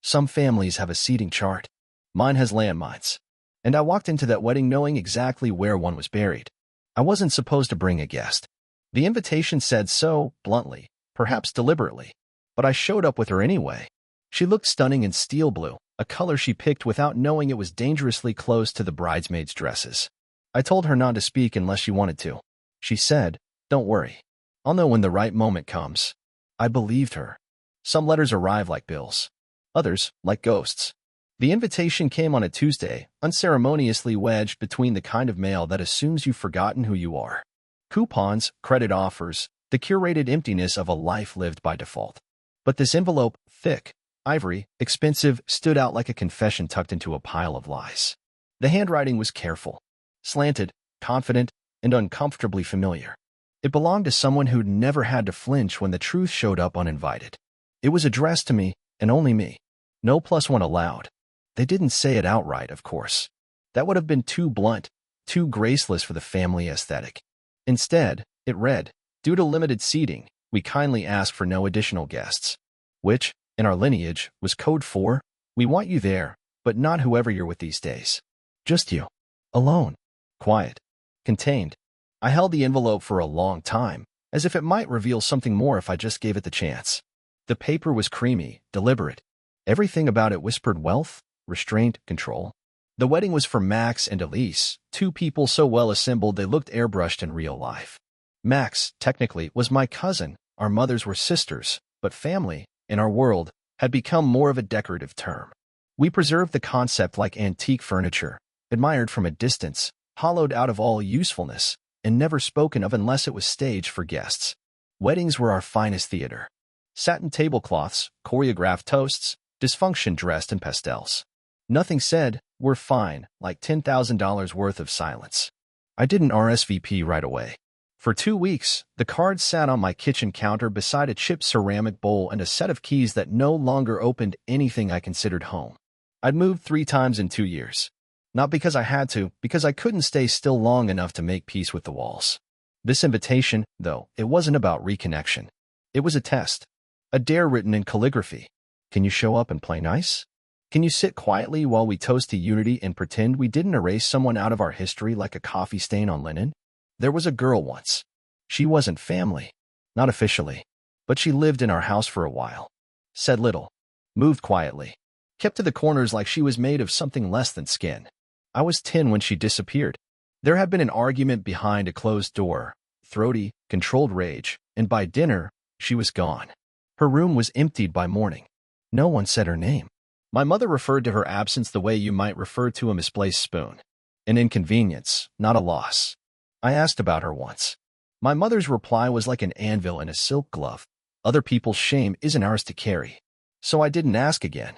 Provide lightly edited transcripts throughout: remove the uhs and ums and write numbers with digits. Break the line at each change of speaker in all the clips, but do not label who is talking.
Some families have a seating chart. Mine has landmines. And I walked into that wedding knowing exactly where one was buried. I wasn't supposed to bring a guest. The invitation said so, bluntly, perhaps deliberately. But I showed up with her anyway. She looked stunning in steel blue, a color she picked without knowing it was dangerously close to the bridesmaids' dresses. I told her not to speak unless she wanted to. She said, "Don't worry. I'll know when the right moment comes." I believed her. Some letters arrive like bills. Others, like ghosts. The invitation came on a Tuesday, unceremoniously wedged between the kind of mail that assumes you've forgotten who you are. Coupons, credit offers, the curated emptiness of a life lived by default. But this envelope, thick, ivory, expensive, stood out like a confession tucked into a pile of lies. The handwriting was careful, slanted, confident, and uncomfortably familiar. It belonged to someone who'd never had to flinch when the truth showed up uninvited. It was addressed to me, and only me. No plus one allowed. They didn't say it outright, of course. That would have been too blunt, too graceless for the family aesthetic. Instead, it read, "Due to limited seating, we kindly ask for no additional guests." Which, in our lineage, was code for, "We want you there, but not whoever you're with these days. Just you. Alone. Quiet. Contained." I held the envelope for a long time, as if it might reveal something more if I just gave it the chance. The paper was creamy, deliberate. Everything about it whispered wealth, restraint, control. The wedding was for Max and Elise, two people so well assembled they looked airbrushed in real life. Max, technically, was my cousin. Our mothers were sisters, but family, in our world, had become more of a decorative term. We preserved the concept like antique furniture, admired from a distance, hollowed out of all usefulness, and never spoken of unless it was staged for guests. Weddings were our finest theater. Satin tablecloths, choreographed toasts, dysfunction dressed in pastels. Nothing said, "We're fine," like $10,000 worth of silence. I didn't RSVP right away. For 2 weeks, the cards sat on my kitchen counter beside a chipped ceramic bowl and a set of keys that no longer opened anything I considered home. I'd moved 3 times in 2 years. Not because I had to, because I couldn't stay still long enough to make peace with the walls. This invitation, though, it wasn't about reconnection. It was a test. A dare written in calligraphy. Can you show up and play nice? Can you sit quietly while we toast to unity and pretend we didn't erase someone out of our history like a coffee stain on linen? There was a girl once. She wasn't family. Not officially. But she lived in our house for a while. Said little. Moved quietly. Kept to the corners like she was made of something less than skin. I was 10 when she disappeared. There had been an argument behind a closed door, throaty, controlled rage, and by dinner, she was gone. Her room was emptied by morning. No one said her name. My mother referred to her absence the way you might refer to a misplaced spoon. An inconvenience, not a loss. I asked about her once. My mother's reply was like an anvil in a silk glove. Other people's shame isn't ours to carry. So I didn't ask again.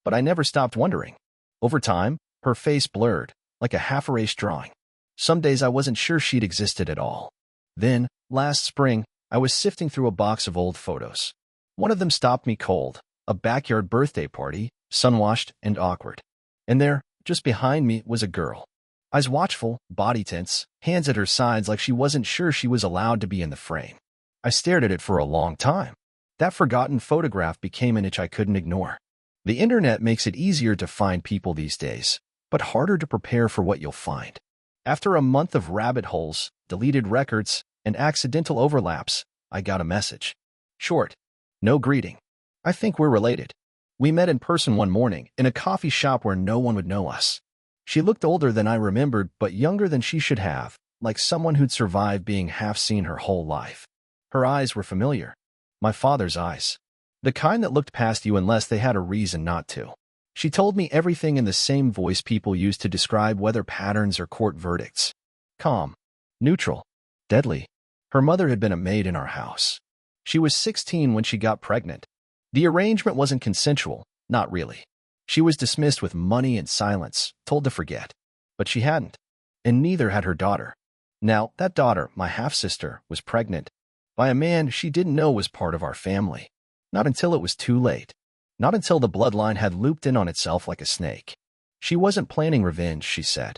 But I never stopped wondering. Over time, her face blurred, like a half-erased drawing. Some days I wasn't sure she'd existed at all. Then, last spring, I was sifting through a box of old photos. One of them stopped me cold, a backyard birthday party, sun-washed and awkward. And there, just behind me, was a girl. Eyes watchful, body tense, hands at her sides like she wasn't sure she was allowed to be in the frame. I stared at it for a long time. That forgotten photograph became an itch I couldn't ignore. The internet makes it easier to find people these days, but harder to prepare for what you'll find. After a month of rabbit holes, deleted records, and accidental overlaps, I got a message. Short. No greeting. I think we're related. We met in person one morning, in a coffee shop where no one would know us. She looked older than I remembered, but younger than she should have, like someone who'd survived being half-seen her whole life. Her eyes were familiar. My father's eyes. The kind that looked past you unless they had a reason not to. She told me everything in the same voice people use to describe weather patterns or court verdicts. Calm. Neutral. Deadly. Her mother had been a maid in our house. She was 16 when she got pregnant. The arrangement wasn't consensual, not really. She was dismissed with money and silence, told to forget. But she hadn't. And neither had her daughter. Now, that daughter, my half-sister, was pregnant by a man she didn't know was part of our family. Not until it was too late. Not until the bloodline had looped in on itself like a snake. She wasn't planning revenge, she said.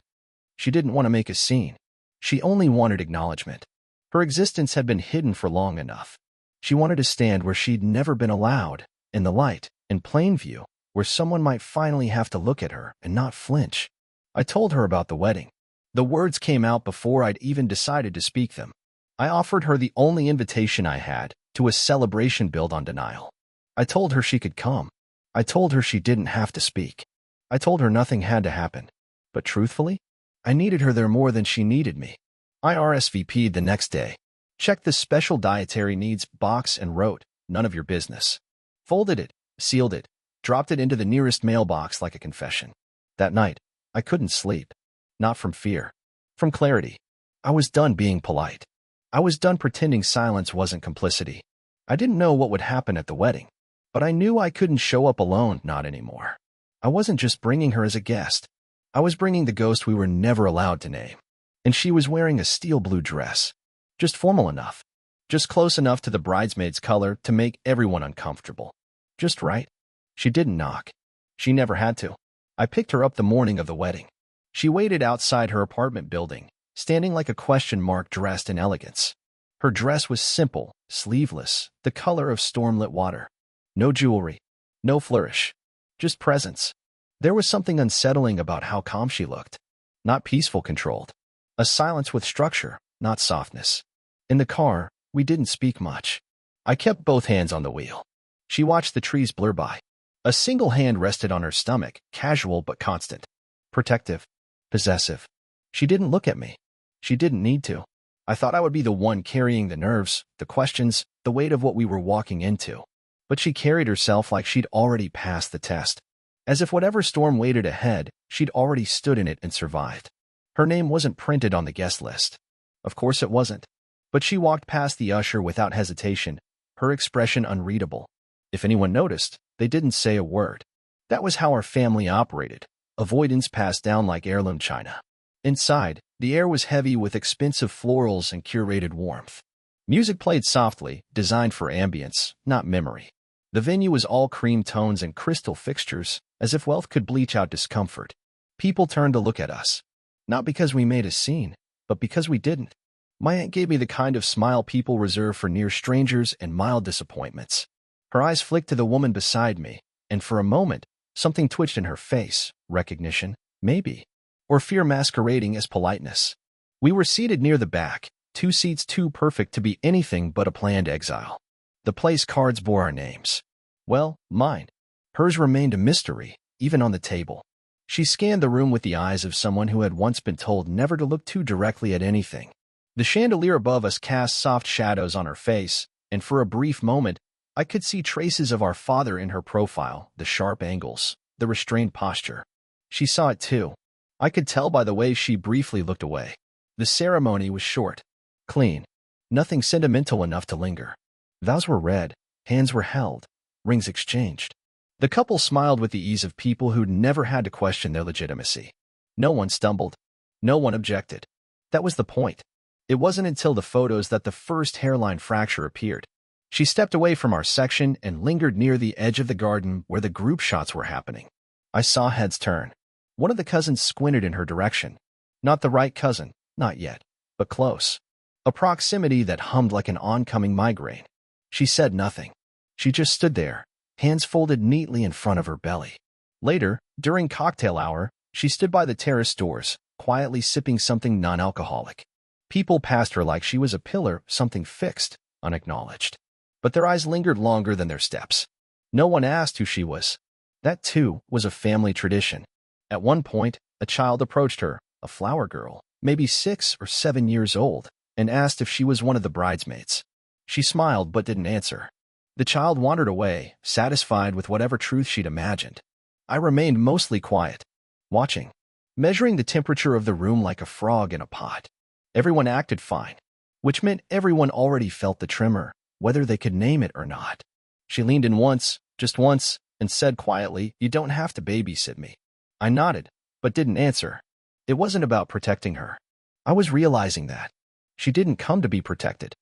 She didn't want to make a scene. She only wanted acknowledgement. Her existence had been hidden for long enough. She wanted to stand where she'd never been allowed, in the light, in plain view, where someone might finally have to look at her and not flinch. I told her about the wedding. The words came out before I'd even decided to speak them. I offered her the only invitation I had to a celebration built on denial. I told her she could come. I told her she didn't have to speak. I told her nothing had to happen. But truthfully, I needed her there more than she needed me. I RSVP'd the next day, checked the special dietary needs box and wrote, "None of your business." Folded it, sealed it, dropped it into the nearest mailbox like a confession. That night, I couldn't sleep. Not from fear. From clarity. I was done being polite. I was done pretending silence wasn't complicity. I didn't know what would happen at the wedding, but I knew I couldn't show up alone, not anymore. I wasn't just bringing her as a guest. I was bringing the ghost we were never allowed to name. And she was wearing a steel blue dress. Just formal enough. Just close enough to the bridesmaid's color to make everyone uncomfortable. Just right. She didn't knock. She never had to. I picked her up the morning of the wedding. She waited outside her apartment building, standing like a question mark dressed in elegance. Her dress was simple, sleeveless, the color of stormlit water. No jewelry. No flourish. Just presence. There was something unsettling about how calm she looked. Not peaceful, controlled. A silence with structure, not softness. In the car, we didn't speak much. I kept both hands on the wheel. She watched the trees blur by. A single hand rested on her stomach, casual but constant. Protective. Possessive. She didn't look at me. She didn't need to. I thought I would be the one carrying the nerves, the questions, the weight of what we were walking into. But she carried herself like she'd already passed the test. As if whatever storm waited ahead, she'd already stood in it and survived. Her name wasn't printed on the guest list. Of course it wasn't. But she walked past the usher without hesitation, her expression unreadable. If anyone noticed, they didn't say a word. That was how our family operated. Avoidance passed down like heirloom china. Inside, the air was heavy with expensive florals and curated warmth. Music played softly, designed for ambience, not memory. The venue was all cream tones and crystal fixtures, as if wealth could bleach out discomfort. People turned to look at us. Not because we made a scene, but because we didn't. My aunt gave me the kind of smile people reserve for near strangers and mild disappointments. Her eyes flicked to the woman beside me, and for a moment, something twitched in her face. Recognition, maybe. Or fear masquerading as politeness. We were seated near the back, 2 seats too perfect to be anything but a planned exile. The place cards bore our names. Well, mine. Hers remained a mystery, even on the table. She scanned the room with the eyes of someone who had once been told never to look too directly at anything. The chandelier above us cast soft shadows on her face, and for a brief moment, I could see traces of our father in her profile, the sharp angles, the restrained posture. She saw it too. I could tell by the way she briefly looked away. The ceremony was short, clean, nothing sentimental enough to linger. Vows were read, hands were held, rings exchanged. The couple smiled with the ease of people who'd never had to question their legitimacy. No one stumbled. No one objected. That was the point. It wasn't until the photos that the first hairline fracture appeared. She stepped away from our section and lingered near the edge of the garden where the group shots were happening. I saw heads turn. One of the cousins squinted in her direction. Not the right cousin, not yet, but close. A proximity that hummed like an oncoming migraine. She said nothing. She just stood there, hands folded neatly in front of her belly. Later, during cocktail hour, she stood by the terrace doors, quietly sipping something non-alcoholic. People passed her like she was a pillar, something fixed, unacknowledged. But their eyes lingered longer than their steps. No one asked who she was. That, too, was a family tradition. At one point, a child approached her, a flower girl, maybe 6 or 7 years old, and asked if she was one of the bridesmaids. She smiled but didn't answer. The child wandered away, satisfied with whatever truth she'd imagined. I remained mostly quiet, watching, measuring the temperature of the room like a frog in a pot. Everyone acted fine, which meant everyone already felt the tremor, whether they could name it or not. She leaned in once, just once, and said quietly, "You don't have to babysit me." I nodded, but didn't answer. It wasn't about protecting her. I was realizing that. She didn't come to be protected.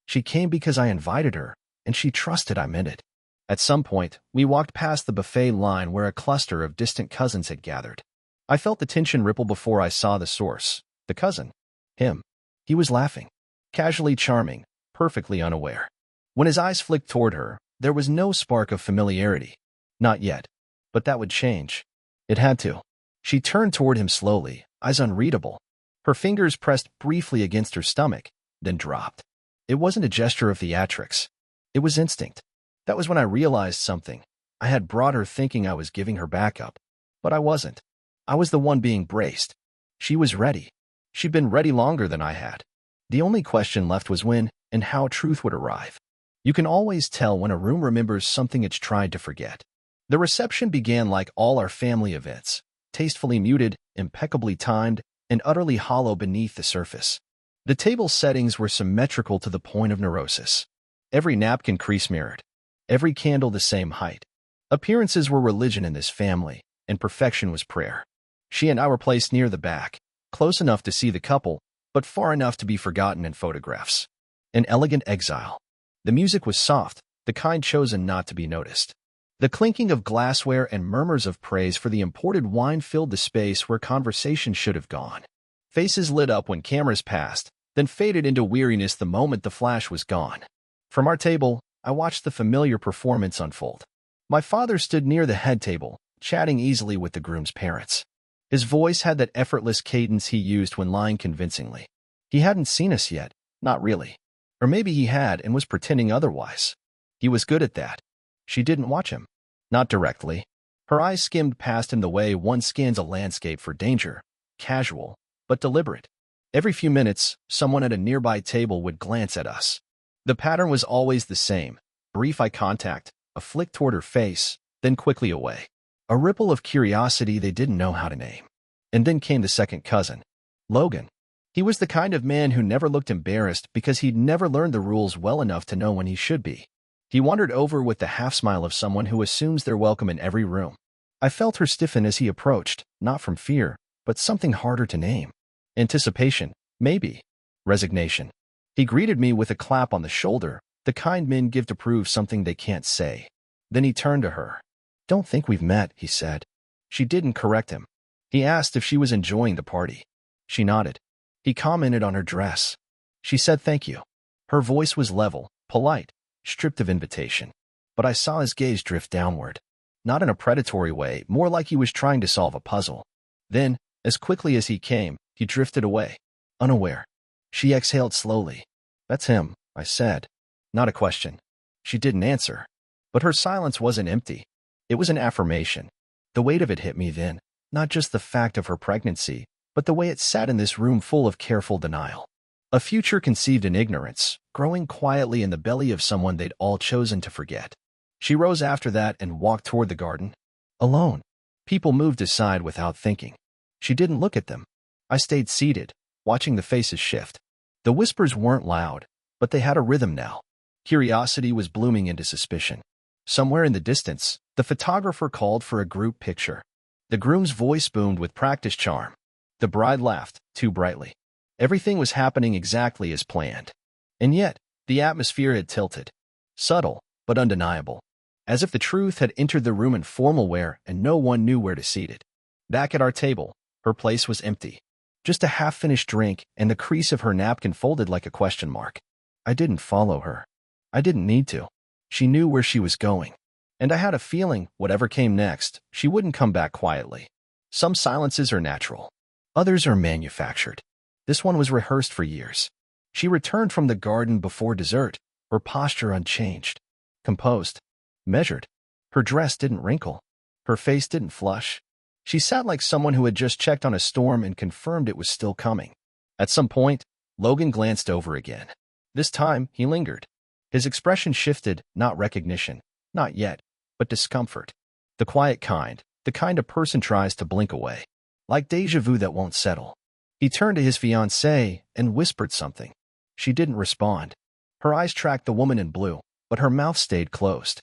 She came because I invited her, and she trusted I meant it. At some point, we walked past the buffet line where a cluster of distant cousins had gathered. I felt the tension ripple before I saw the source, the cousin. Him. He was laughing. Casually charming, perfectly unaware. When his eyes flicked toward her, there was no spark of familiarity. Not yet. But that would change. It had to. She turned toward him slowly, eyes unreadable. Her fingers pressed briefly against her stomach, then dropped. It wasn't a gesture of theatrics. It was instinct. That was when I realized something. I had brought her thinking I was giving her backup. But I wasn't. I was the one being braced. She was ready. She'd been ready longer than I had. The only question left was when and how truth would arrive. You can always tell when a room remembers something it's tried to forget. The reception began like all our family events, tastefully muted, impeccably timed, and utterly hollow beneath the surface. The table settings were symmetrical to the point of neurosis. Every napkin crease-mirrored. Every candle the same height. Appearances were religion in this family, and perfection was prayer. She and I were placed near the back, close enough to see the couple, but far enough to be forgotten in photographs. An elegant exile. The music was soft, the kind chosen not to be noticed. The clinking of glassware and murmurs of praise for the imported wine filled the space where conversation should have gone. Faces lit up when cameras passed, then faded into weariness the moment the flash was gone. From our table, I watched the familiar performance unfold. My father stood near the head table, chatting easily with the groom's parents. His voice had that effortless cadence he used when lying convincingly. He hadn't seen us yet, not really. Or maybe he had and was pretending otherwise. He was good at that. She didn't watch him. Not directly. Her eyes skimmed past him the way one scans a landscape for danger, casual, but deliberate. Every few minutes, someone at a nearby table would glance at us. The pattern was always the same. Brief eye contact, a flick toward her face, then quickly away. A ripple of curiosity they didn't know how to name. And then came the second cousin, Logan. He was the kind of man who never looked embarrassed because he'd never learned the rules well enough to know when he should be. He wandered over with the half-smile of someone who assumes they're welcome in every room. I felt her stiffen as he approached, not from fear, but something harder to name. Anticipation, maybe. Resignation. He greeted me with a clap on the shoulder, the kind men give to prove something they can't say. Then he turned to her. "Don't think we've met," he said. She didn't correct him. He asked if she was enjoying the party. She nodded. He commented on her dress. She said thank you. Her voice was level, polite, stripped of invitation. But I saw his gaze drift downward. Not in a predatory way, more like he was trying to solve a puzzle. Then, as quickly as he came, he drifted away, unaware. She exhaled slowly. "That's him," I said. Not a question. She didn't answer. But her silence wasn't empty. It was an affirmation. The weight of it hit me then, not just the fact of her pregnancy, but the way it sat in this room full of careful denial. A future conceived in ignorance, growing quietly in the belly of someone they'd all chosen to forget. She rose after that and walked toward the garden. Alone. People moved aside without thinking. She didn't look at them. I stayed seated, watching the faces shift. The whispers weren't loud, but they had a rhythm now. Curiosity was blooming into suspicion. Somewhere in the distance, the photographer called for a group picture. The groom's voice boomed with practiced charm. The bride laughed, too brightly. Everything was happening exactly as planned. And yet, the atmosphere had tilted. Subtle, but undeniable. As if the truth had entered the room in formal wear and no one knew where to seat it. Back at our table, her place was empty. Just a half-finished drink and the crease of her napkin folded like a question mark. I didn't follow her. I didn't need to. She knew where she was going. And I had a feeling, whatever came next, she wouldn't come back quietly. Some silences are natural. Others are manufactured. This one was rehearsed for years. She returned from the garden before dessert, her posture unchanged. Composed. Measured. Her dress didn't wrinkle. Her face didn't flush. She sat like someone who had just checked on a storm and confirmed it was still coming. At some point, Logan glanced over again. This time, he lingered. His expression shifted, not recognition, not yet, but discomfort. The quiet kind, the kind a person tries to blink away. Like déjà vu that won't settle. He turned to his fiancée and whispered something. She didn't respond. Her eyes tracked the woman in blue, but her mouth stayed closed.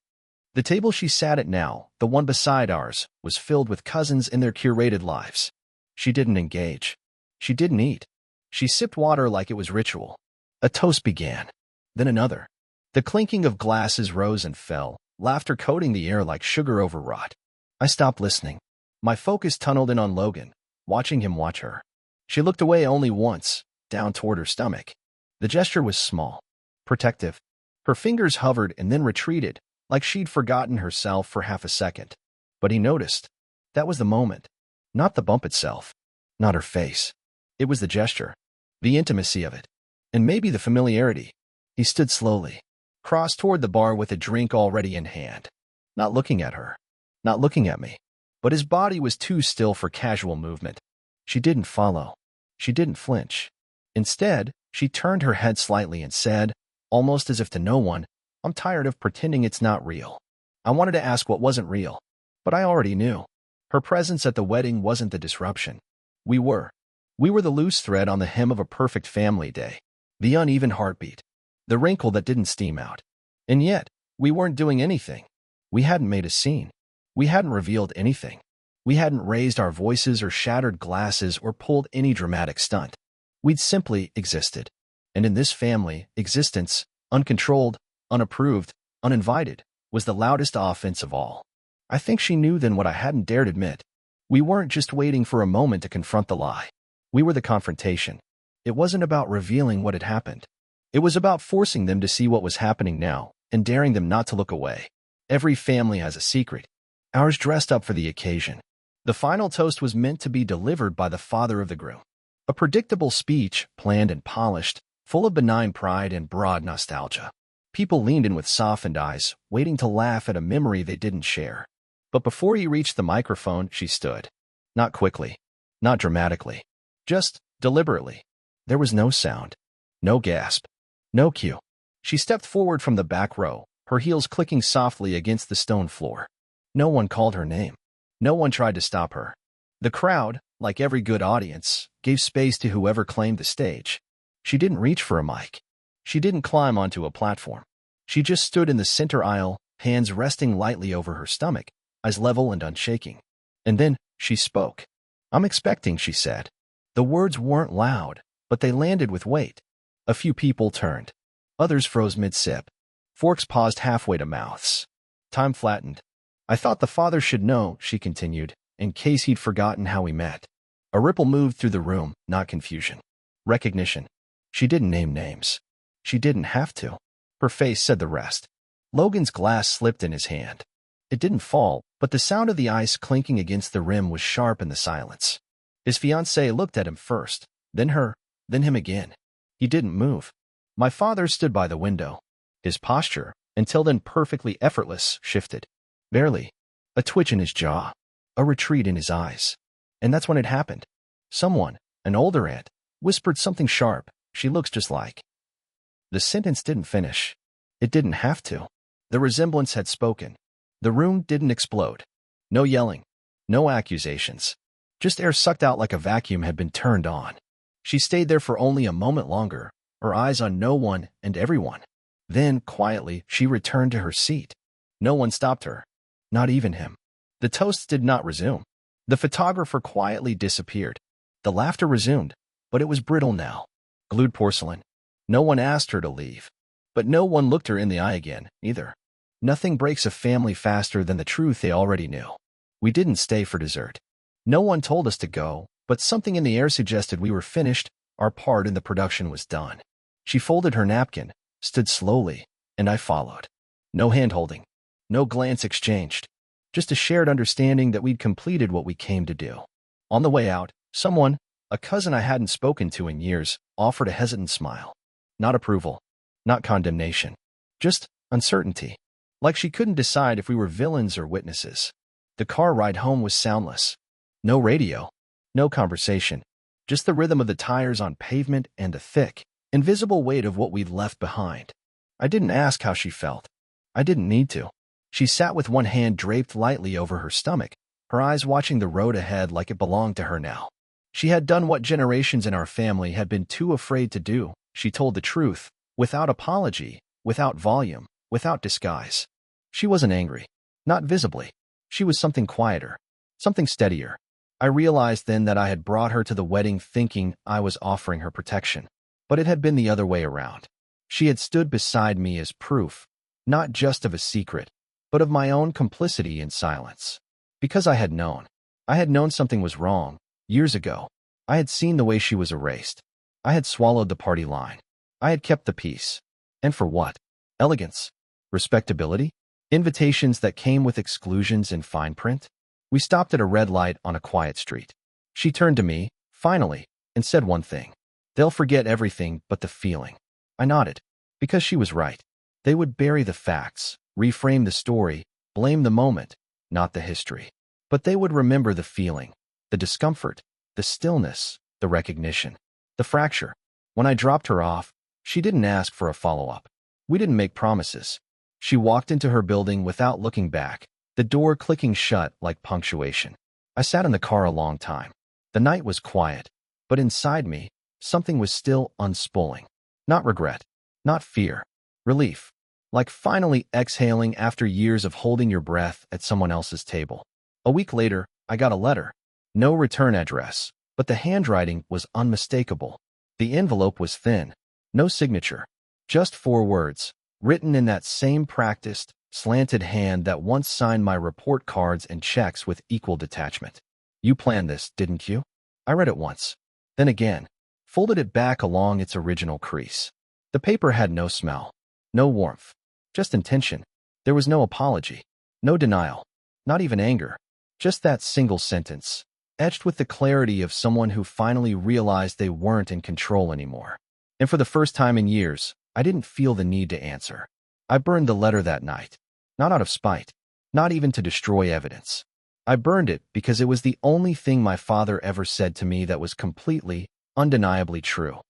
The table she sat at now, the one beside ours, was filled with cousins in their curated lives. She didn't engage. She didn't eat. She sipped water like it was ritual. A toast began. Then another. The clinking of glasses rose and fell, laughter coating the air like sugar overwrought. I stopped listening. My focus tunneled in on Logan, watching him watch her. She looked away only once, down toward her stomach. The gesture was small, protective. Her fingers hovered and then retreated, like she'd forgotten herself for half a second. But he noticed. That was the moment. Not the bump itself. Not her face. It was the gesture. The intimacy of it. And maybe the familiarity. He stood slowly, crossed toward the bar with a drink already in hand. Not looking at her. Not looking at me. But his body was too still for casual movement. She didn't follow. She didn't flinch. Instead, she turned her head slightly and said, almost as if to no one, "I'm tired of pretending it's not real." I wanted to ask what wasn't real, but I already knew. Her presence at the wedding wasn't the disruption. We were. We were the loose thread on the hem of a perfect family day. The uneven heartbeat. The wrinkle that didn't steam out. And yet, we weren't doing anything. We hadn't made a scene. We hadn't revealed anything. We hadn't raised our voices or shattered glasses or pulled any dramatic stunt. We'd simply existed. And in this family, existence, uncontrolled, unapproved, uninvited, was the loudest offense of all. I think she knew then what I hadn't dared admit. We weren't just waiting for a moment to confront the lie. We were the confrontation. It wasn't about revealing what had happened. It was about forcing them to see what was happening now and daring them not to look away. Every family has a secret. Ours dressed up for the occasion. The final toast was meant to be delivered by the father of the groom. A predictable speech, planned and polished, full of benign pride and broad nostalgia. People leaned in with softened eyes, waiting to laugh at a memory they didn't share. But before he reached the microphone, she stood. Not quickly. Not dramatically. Just deliberately. There was no sound. No gasp. No cue. She stepped forward from the back row, her heels clicking softly against the stone floor. No one called her name. No one tried to stop her. The crowd, like every good audience, gave space to whoever claimed the stage. She didn't reach for a mic. She didn't climb onto a platform. She just stood in the center aisle, hands resting lightly over her stomach, eyes level and unshaking. And then she spoke. "I'm expecting," she said. The words weren't loud, but they landed with weight. A few people turned. Others froze mid-sip. Forks paused halfway to mouths. Time flattened. "I thought the father should know," she continued, "in case he'd forgotten how we met." A ripple moved through the room, not confusion. Recognition. She didn't name names. She didn't have to. Her face said the rest. Logan's glass slipped in his hand. It didn't fall, but the sound of the ice clinking against the rim was sharp in the silence. His fiancée looked at him first, then her, then him again. He didn't move. My father stood by the window. His posture, until then perfectly effortless, shifted. Barely. A twitch in his jaw. A retreat in his eyes. And that's when it happened. Someone, an older aunt, whispered something sharp. "She looks just like." The sentence didn't finish. It didn't have to. The resemblance had spoken. The room didn't explode. No yelling. No accusations. Just air sucked out like a vacuum had been turned on. She stayed there for only a moment longer, her eyes on no one and everyone. Then, quietly, she returned to her seat. No one stopped her. Not even him. The toasts did not resume. The photographer quietly disappeared. The laughter resumed, but it was brittle now. Glued porcelain. No one asked her to leave. But no one looked her in the eye again, either. Nothing breaks a family faster than the truth they already knew. We didn't stay for dessert. No one told us to go, but something in the air suggested we were finished, our part in the production was done. She folded her napkin, stood slowly, and I followed. No hand-holding. No glance exchanged. Just a shared understanding that we'd completed what we came to do. On the way out, someone, a cousin I hadn't spoken to in years, offered a hesitant smile. Not approval. Not condemnation. Just uncertainty. Like she couldn't decide if we were villains or witnesses. The car ride home was soundless. No radio. No conversation. Just the rhythm of the tires on pavement and the thick, invisible weight of what we'd left behind. I didn't ask how she felt. I didn't need to. She sat with one hand draped lightly over her stomach, her eyes watching the road ahead like it belonged to her now. She had done what generations in our family had been too afraid to do. She told the truth, without apology, without volume, without disguise. She wasn't angry. Not visibly. She was something quieter. Something steadier. I realized then that I had brought her to the wedding thinking I was offering her protection. But it had been the other way around. She had stood beside me as proof, not just of a secret, but of my own complicity in silence. Because I had known. I had known something was wrong, years ago. I had seen the way she was erased. I had swallowed the party line. I had kept the peace. And for what? Elegance? Respectability? Invitations that came with exclusions in fine print. We stopped at a red light on a quiet street. She turned to me, finally, and said one thing. They'll forget everything but the feeling. I nodded, because she was right. They would bury the facts, reframe the story, blame the moment, not the history. But they would remember the feeling, the discomfort, the stillness, the recognition, the fracture. When I dropped her off, she didn't ask for a follow-up. We didn't make promises. She walked into her building without looking back, the door clicking shut like punctuation. I sat in the car a long time. The night was quiet, but inside me, something was still unspooling. Not regret, not fear, relief. Like finally exhaling after years of holding your breath at someone else's table. A week later, I got a letter. No return address, but the handwriting was unmistakable. The envelope was thin, no signature, just 4 words, written in that same practiced, slanted hand that once signed my report cards and checks with equal detachment. You planned this, didn't you? I read it once, then again, folded it back along its original crease. The paper had no smell, no warmth, just intention. There was no apology, no denial, not even anger, just that single sentence, etched with the clarity of someone who finally realized they weren't in control anymore. And for the first time in years, I didn't feel the need to answer. I burned the letter that night, not out of spite, not even to destroy evidence. I burned it because it was the only thing my father ever said to me that was completely, undeniably true.